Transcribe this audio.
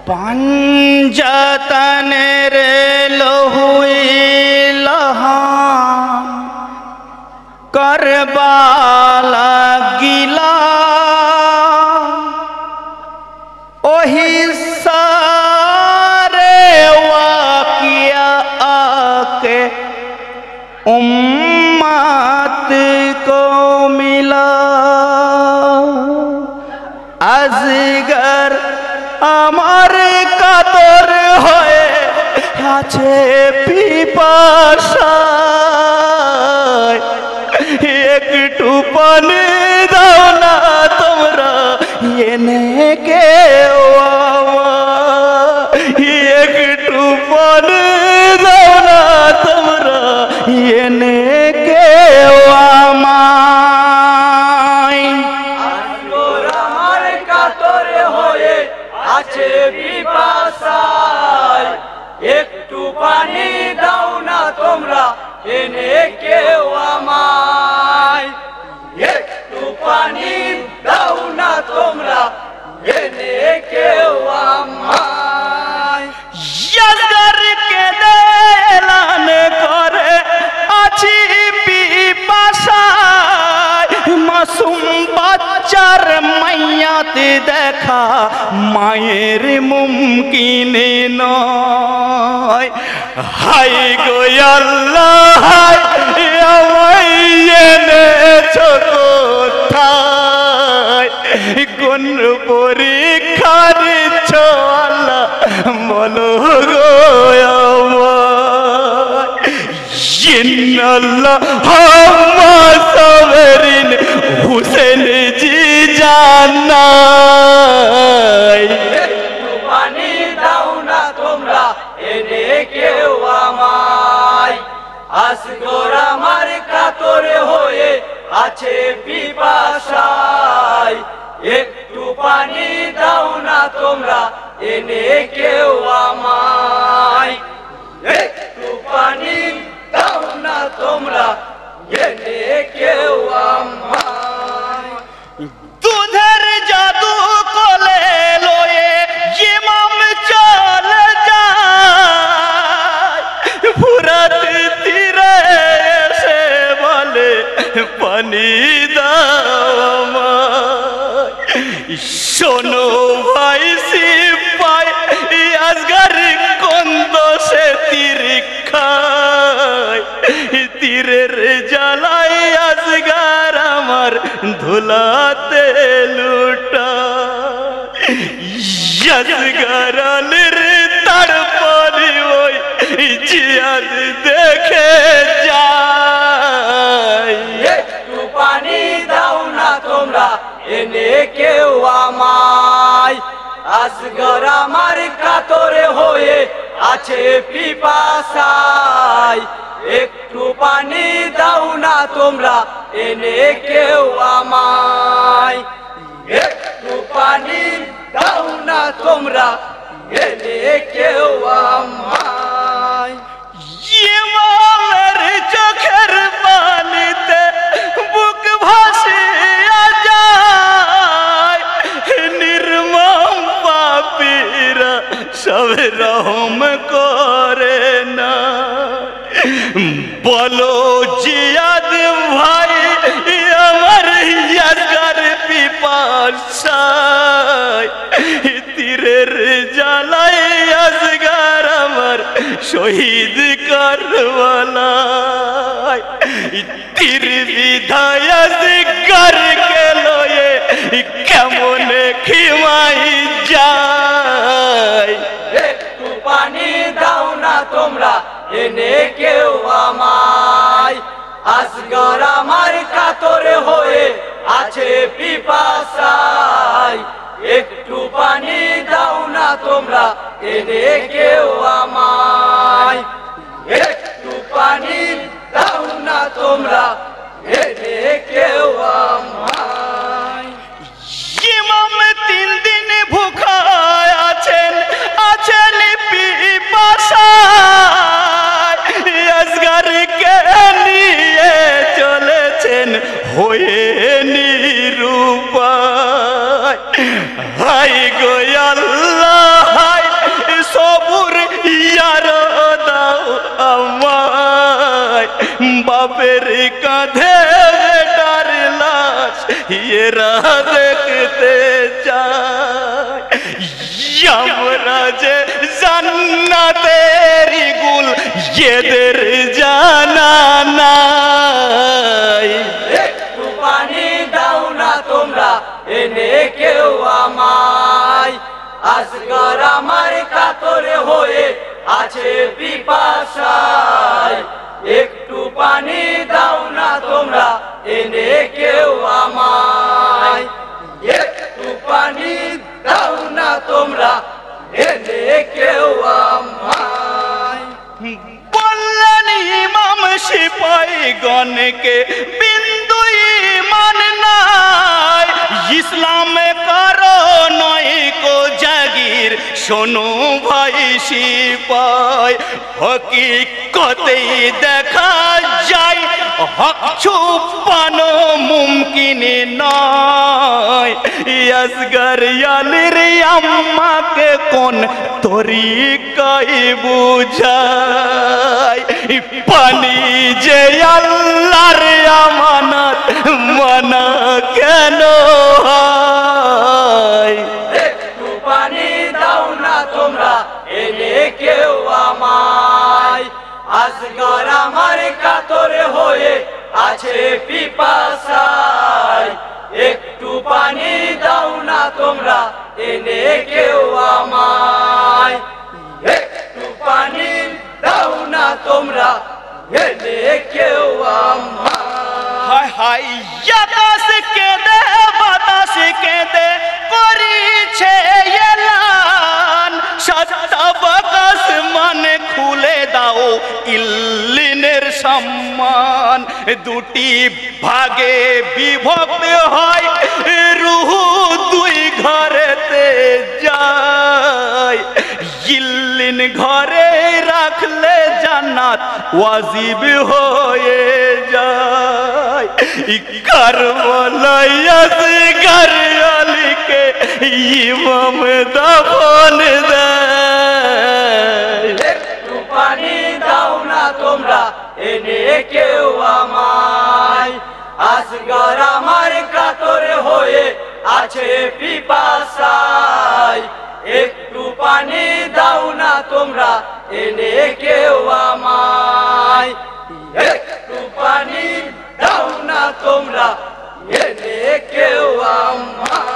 पंजतनेर लहुई लहान करबाला गिला ओही सारे वाकिया आके उम्मत को मिला अजगर আমার কাতর হয়ে আছে পিপাসায় একটু পানি দাও না তোমরা এনে কেউ একটু পানি দাও না তোমরা এনে কেউ আমায় আমার কাতরে হয়ে আছে পিপাসায় একটু পানি দাও না তোমরা এনে কেউ আমায় একটু পানি দাও না তোমরা এনে কেউ আমায় ইয়াদারকে দেলান করে আছি পিপাসায় মাসুম বাচ্চার মাইয়াত দেখা মায়ের মুমকিন নয় হাই গো আল্লাহ আমায় এনেছো কোথায় কোন পরীক্ষার ছোলা বলো গো ইন্নাল্লাহ সাবরিন হুসেন জি জানাই একটু পানি দাও না তোমরা এনে কেউ আমায় আসগর আমার কাতরে হয়ে আছে পিপাসায় একটু পানি দাও না তোমরা এনে কেউ আমায় একটু পানি দাও না তোমরা এনে কেউ আমায় দুধের জাদু কোলে লয়ে ইমাম চল যায় ফুরাত তীরে এসে বলে পানি দাও আমায় শোনো ভাই সিপাই আজগার কোন দোষে তীর খায় তীরের জ্বালায় আজগার আমার ধুলাতে লুটা আজগারালের তারপরে ওই জিয়াদ দেখে যায় একটু পানি দাও না তোমরা এনে কেউ আমায় আসগর আমার কাতরে হয়ে আছে পিপাসায় একটু পানি দাও না তোমরা এনে কেউ আমায় একটু পানি দাও না তোমরা এনে কেউ আমায় ইমামের চোখের পানিতে বুক ভাসিয়া যায় নির্মম পাপীরা সব রহম করে না বলো জিয়াদ ভাই আমার ইয়াজগার পিপাসায় তীরের জ্বালায় আজগার আমার শহীদ কারবালায় তীর বিধায় আজগার কে লয়ে কেমন খিমাই যায় একটু পানি দাও না তোমরা এনে কেউ আমায় আসগর আমার কাতরে হয়ে আছে পিপাসায় একটু পানি দাও না তোমরা এনে কেউ আমায় একটু পানি দাও না তোমরা এনে কেউ আমায় ইমাম 3 দিন ভুখা আছেন পিপাসায় আজগারকে নিয়ে চলেছেন হয়ে নিরূপায় হাই গো আল্লাহ হাই এরা দেখতে চায় আমরা যে জান্নাতের গুল এদের জানা নাই। একটু পানি দাও না তোমরা এনে কেউ আমায়, আজগর আমার কাতরে হয়ে আছে পিপাসায়। একটু পানি দাও না তোমরা এনে কেউ আমায়, একটু পানি দাও না তোমরা এনে কেউ আমায়। বললেন ইমাম সিপাহীগণকে বিন্দু ঈমান নাই, ইসলামে কারো নয় কো জাগির, শোনো ভাই সিপাই হকিকতেই দেখা যায় হক ছুপানো মুমকিন নয়। আসগর আলীর আম্মাকে কোন তরিকায় বুঝায়, পানি যে আল্লাহর আমানত মানা কেন হয়। একটু পানি দাও না তোমরা এনে কেউ আমায়, আজগর আমার কাতরে হয়ে আছে পিপাসায়। একটু পানি দাও না তোমরা এনে কেউ আমায়, একটু পানি দাও না তোমরা এনে কেউ আমায়। হায় হায় আকাশ কেঁদে বাতাস কেঁদে করিছে এলান, সাতটা মানে খুলে দাও ইল্লিনের সম্মান। দুটি ভাগে বিভক্ত হয় রূহ দুই ঘরেতে যায়, ইল্লিন ঘরে রাখলে জান্নাত ওয়াজিব হয়ে যায়। কারবালায় আসগর আলীকে ইমাম দাফন দেয়। একটু পানি দাও না তোমরা এনে কেউ আমায়, আসগর আমার কাতরে হয়ে আছে পিপাসায়। একটু পানি দাও না তোমরা এনে কেউ আমায়, একটু পানি দাও না তোমরা এনে কেউ আমায়।